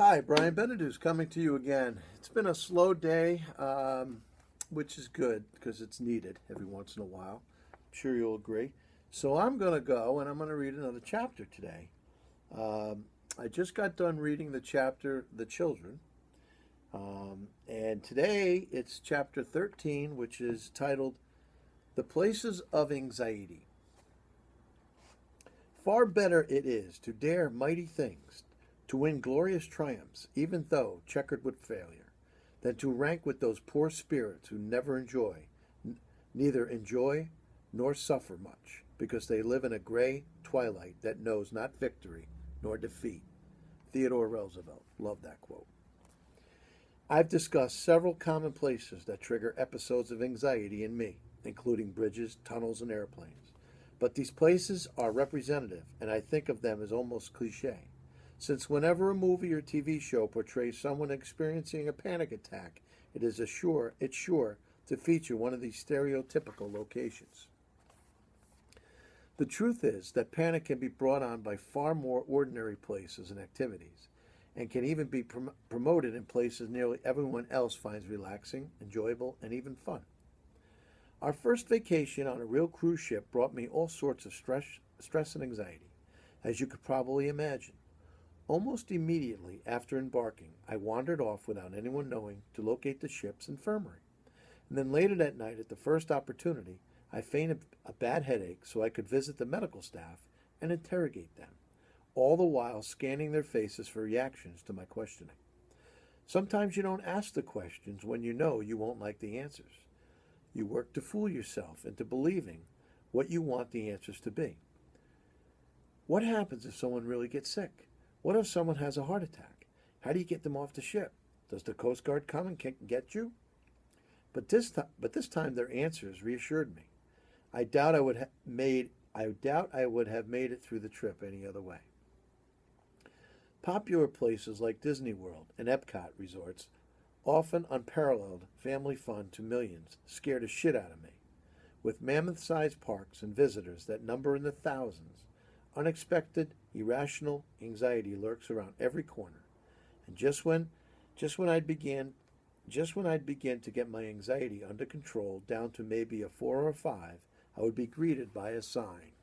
Hi, Brian Benedus coming to you again. It's been a slow day, which is good because it's needed every once in a while. I'm sure you'll agree. So I'm going to go and I'm going to read another chapter today. I just got done reading the chapter, The Children, and today it's chapter 13, which is titled The Places of Anxiety. Far better it is to dare mighty things, to win glorious triumphs, even though checkered with failure, than to rank with those poor spirits who never neither enjoy nor suffer much, because they live in a gray twilight that knows not victory nor defeat. Theodore Roosevelt. Love that quote. I've discussed several common places that trigger episodes of anxiety in me, including bridges, tunnels, and airplanes. But these places are representative, and I think of them as almost cliche, since whenever a movie or TV show portrays someone experiencing a panic attack, it's sure to feature one of these stereotypical locations. The truth is that panic can be brought on by far more ordinary places and activities, and can even be promoted in places nearly everyone else finds relaxing, enjoyable, and even fun. Our first vacation on a real cruise ship brought me all sorts of stress and anxiety, as you could probably imagine. Almost immediately after embarking, I wandered off without anyone knowing to locate the ship's infirmary. And then later that night, at the first opportunity, I feigned a bad headache so I could visit the medical staff and interrogate them, all the while scanning their faces for reactions to my questioning. Sometimes you don't ask the questions when you know you won't like the answers. You work to fool yourself into believing what you want the answers to be. What happens if someone really gets sick? What if someone has a heart attack? How do you get them off the ship? Does the Coast Guard come and get you? But this time their answers reassured me. I doubt I would have made it through the trip any other way. Popular places like Disney World and Epcot resorts, often unparalleled family fun to millions, scare the shit out of me. With mammoth-sized parks and visitors that number in the thousands, unexpected, irrational anxiety lurks around every corner. And just when I'd begin to get my anxiety under control down to maybe a 4 or a 5, I would be greeted by a sign.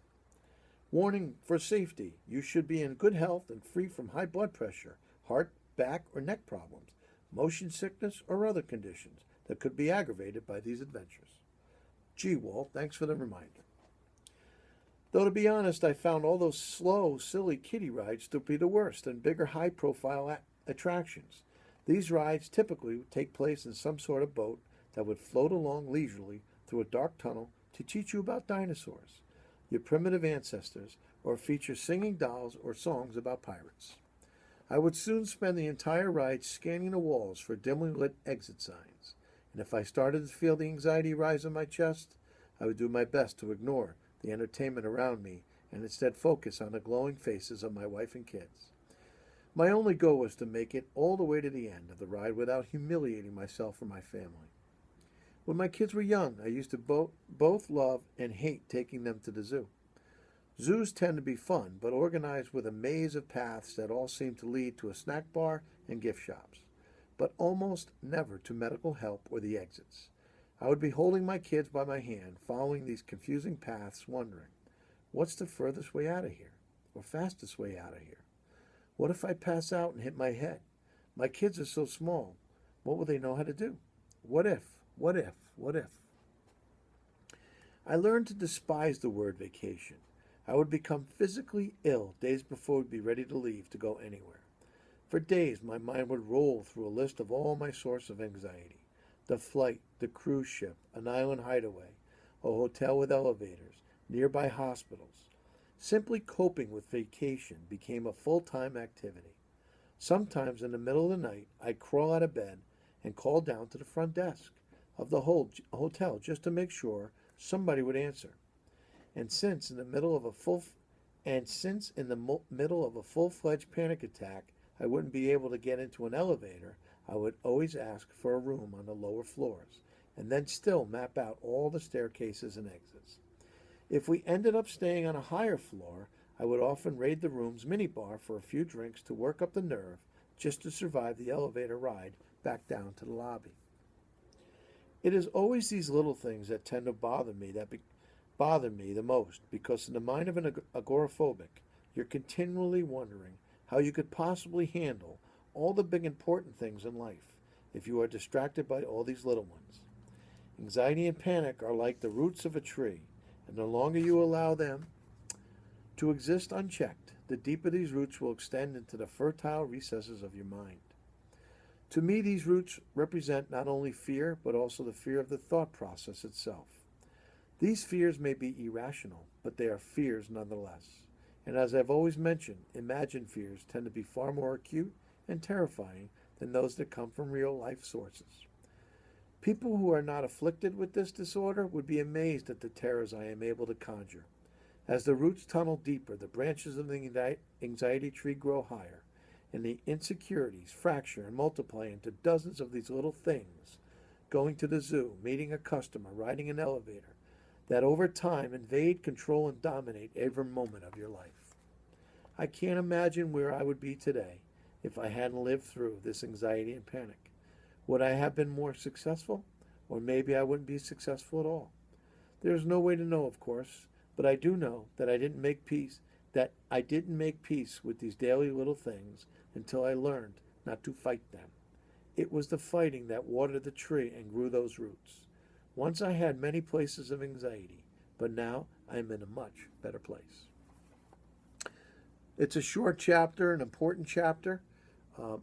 Warning for safety. You should be in good health and free from high blood pressure, heart, back, or neck problems, motion sickness, or other conditions that could be aggravated by these adventures. Gee, Walt, thanks for the reminder. Though to be honest, I found all those slow, silly kiddie rides to be the worst and bigger high-profile attractions. These rides typically take place in some sort of boat that would float along leisurely through a dark tunnel to teach you about dinosaurs, your primitive ancestors, or feature singing dolls or songs about pirates. I would soon spend the entire ride scanning the walls for dimly lit exit signs, and if I started to feel the anxiety rise in my chest, I would do my best to ignore the entertainment around me and instead focus on the glowing faces of my wife and kids. My only goal was to make it all the way to the end of the ride without humiliating myself or my family. When my kids were young, I used to both love and hate taking them to the zoo. Zoos tend to be fun, but organized with a maze of paths that all seem to lead to a snack bar and gift shops, but almost never to medical help or the exits. I would be holding my kids by my hand, following these confusing paths, wondering, what's the furthest way out of here? Or fastest way out of here? What if I pass out and hit my head? My kids are so small. What will they know how to do? What if? What if? What if? I learned to despise the word vacation. I would become physically ill days before I'd be ready to leave to go anywhere. For days, my mind would roll through a list of all my sources of anxiety. The flight, the cruise ship, an island hideaway, a hotel with elevators, nearby hospitals. Simply coping with vacation became a full-time activity. Sometimes in the middle of the night, I'd crawl out of bed and call down to the front desk of the whole hotel just to make sure somebody would answer. And since in the middle of a full-fledged panic attack, I wouldn't be able to get into an elevator, I would always ask for a room on the lower floors, and then still map out all the staircases and exits. If we ended up staying on a higher floor, I would often raid the room's minibar for a few drinks to work up the nerve just to survive the elevator ride back down to the lobby. It is always these little things that tend to bother me the most, because in the mind of an agoraphobic, you're continually wondering how you could possibly handle all the big important things in life if you are distracted by all these little ones. Anxiety and panic are like the roots of a tree, and the longer you allow them to exist unchecked, the deeper these roots will extend into the fertile recesses of your mind. To me, these roots represent not only fear, but also the fear of the thought process itself. These fears may be irrational, but they are fears nonetheless. And as I've always mentioned, imagined fears tend to be far more acute and terrifying than those that come from real life sources. People who are not afflicted with this disorder would be amazed at the terrors I am able to conjure. As the roots tunnel deeper, the branches of the anxiety tree grow higher, and the insecurities fracture and multiply into dozens of these little things, going to the zoo, meeting a customer, riding an elevator, that over time invade, control, and dominate every moment of your life. I can't imagine where I would be today if I hadn't lived through this anxiety and panic. Would I have been more successful? Or maybe I wouldn't be successful at all. There's no way to know, of course, but I do know that I didn't make peace with these daily little things until I learned not to fight them. It was the fighting that watered the tree and grew those roots. Once I had many places of anxiety, but now I am in a much better place. It's a short chapter, an important chapter.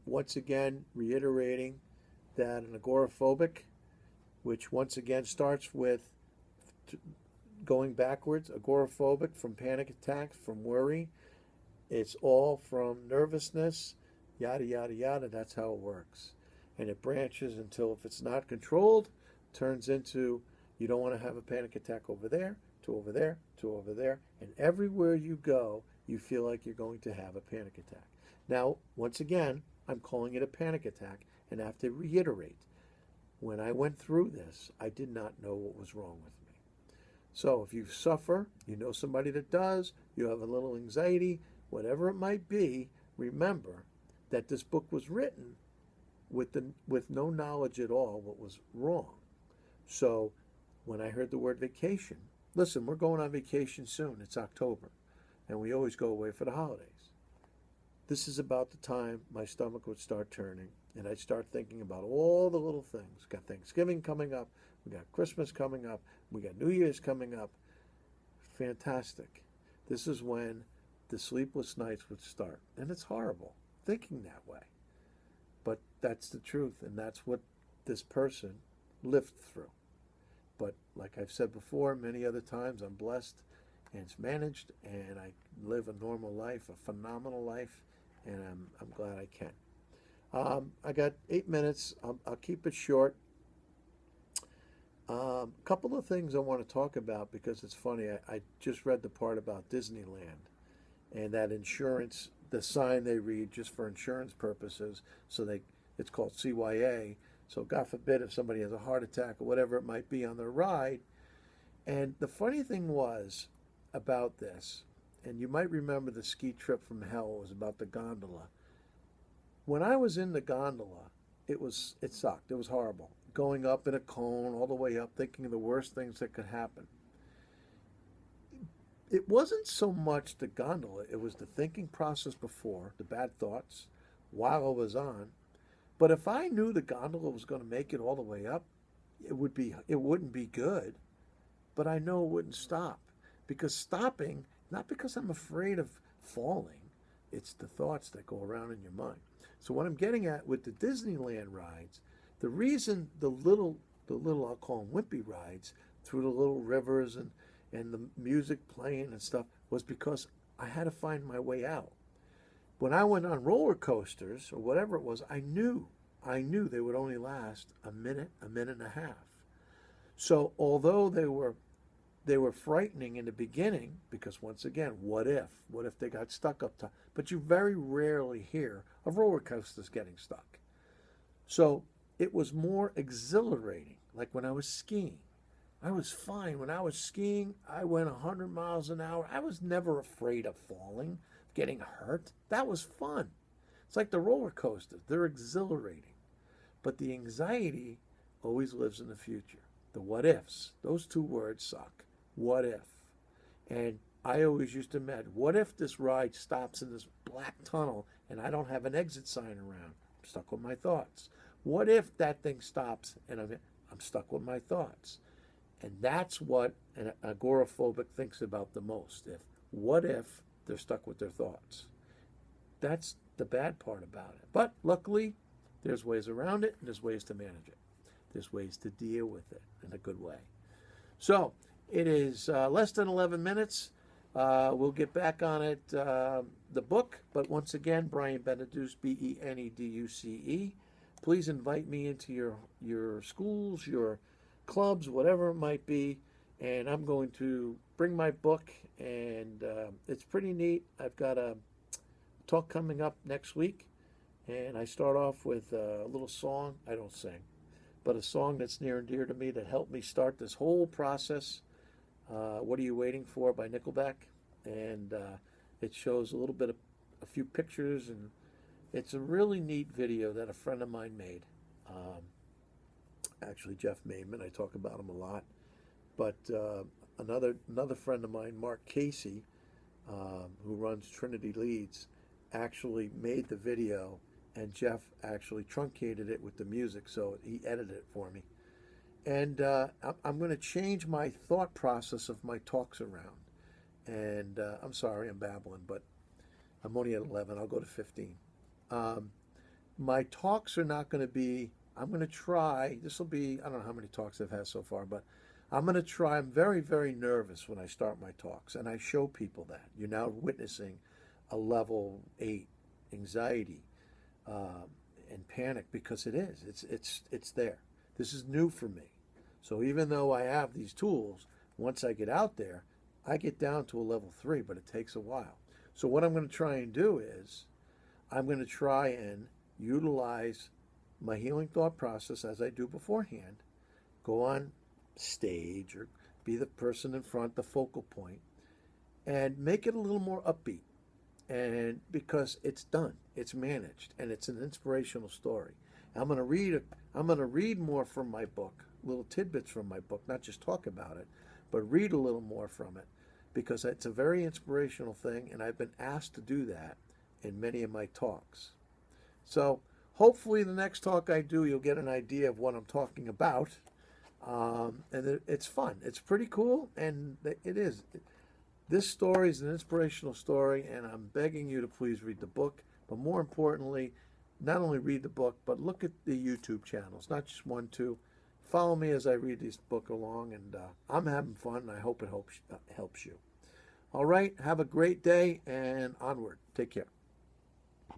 Once again, reiterating that an agoraphobic, which once again starts with going backwards, agoraphobic from panic attacks, from worry. It's all from nervousness, yada, yada, yada. That's how it works. And it branches until, if it's not controlled, turns into you don't want to have a panic attack over there, to over there, to over there. And everywhere you go, you feel like you're going to have a panic attack. Now, once again, I'm calling it a panic attack, and I have to reiterate, when I went through this, I did not know what was wrong with me. So if you suffer, you know somebody that does, you have a little anxiety, whatever it might be, remember that this book was written with no knowledge at all what was wrong. So when I heard the word vacation, listen, we're going on vacation soon. It's October, and we always go away for the holidays. This is about the time my stomach would start turning, and I'd start thinking about all the little things. We got Thanksgiving coming up. We got Christmas coming up. We got New Year's coming up. Fantastic. This is when the sleepless nights would start. And it's horrible thinking that way. But that's the truth, and that's what this person lived through. But like I've said before, many other times, I'm blessed and it's managed, and I live a normal life, a phenomenal life, and I'm glad I can. I got 8 minutes. I'll keep it short. A couple of things I want to talk about, because it's funny. I just read the part about Disneyland and that insurance, the sign they read just for insurance purposes. So it's called CYA. So God forbid if somebody has a heart attack or whatever it might be on their ride. And the funny thing was about this, and you might remember the ski trip from hell, was about the gondola. When I was in the gondola, it sucked. It was horrible. Going up in a cone all the way up, thinking of the worst things that could happen. It wasn't so much the gondola, it was the thinking process before, the bad thoughts, while I was on. But if I knew the gondola was going to make it all the way up, it wouldn't be good. But I know it wouldn't stop. Because stopping, not because I'm afraid of falling, it's the thoughts that go around in your mind. So what I'm getting at with the Disneyland rides, the reason the little I'll call them wimpy rides through the little rivers and the music playing and stuff, was because I had to find my way out. When I went on roller coasters or whatever it was, I knew they would only last a minute and a half. So although they were frightening in the beginning, because once again, what if they got stuck up top? But you very rarely hear of roller coasters getting stuck. So it was more exhilarating, like when I was skiing. I was fine. When I was skiing, I went 100 miles an hour. I was never afraid of falling, getting hurt. That was fun. It's like the roller coasters. They're exhilarating. But the anxiety always lives in the future. The what ifs, those two words suck. What if? And I always used to imagine, what if this ride stops in this black tunnel and I don't have an exit sign around? I'm stuck with my thoughts. What if that thing stops and I'm stuck with my thoughts? And that's what an agoraphobic thinks about the most. What if they're stuck with their thoughts? That's the bad part about it. But luckily, there's ways around it, and there's ways to manage it. There's ways to deal with it in a good way. So it is less than 11 minutes. We'll get back on it, the book. But once again, Brian Beneduce, Beneduce. Please invite me into your schools, your clubs, whatever it might be. And I'm going to bring my book, and it's pretty neat. I've got a talk coming up next week, and I start off with a little song. I don't sing, but a song that's near and dear to me that helped me start this whole process. What Are You Waiting For by Nickelback, and it shows a little bit of a few pictures, and it's a really neat video that a friend of mine made. Actually, Jeff Maidman. I talk about him a lot, but another friend of mine, Mark Casey, who runs Trinity Leads, actually made the video, and Jeff actually truncated it with the music, so he edited it for me. And I'm going to change my thought process of my talks around. And I'm sorry, I'm babbling, but I'm only at 11. I'll go to 15. My talks are not going to be, I'm going to try, this will be, I don't know how many talks I've had so far, but I'm going to try. I'm very, very nervous when I start my talks, and I show people that. You're now witnessing a level 8 anxiety and panic, because it is. It's there. This is new for me. So even though I have these tools, once I get out there, I get down to a level 3, but it takes a while. So what I'm going to try and do is I'm going to try and utilize my healing thought process as I do beforehand, go on stage or be the person in front, the focal point, and make it a little more upbeat. And because it's done, it's managed, and it's an inspirational story. I'm going to read more from my book, little tidbits from my book, not just talk about it, but read a little more from it, because it's a very inspirational thing, and I've been asked to do that in many of my talks. So hopefully the next talk I do, you'll get an idea of what I'm talking about. And it's fun. It's pretty cool, and it is. This story is an inspirational story, and I'm begging you to please read the book. But more importantly, not only read the book, but look at the YouTube channels, not just 1, 2. Follow me as I read this book along, and I'm having fun, and I hope it helps you. All right, have a great day, and onward. Take care.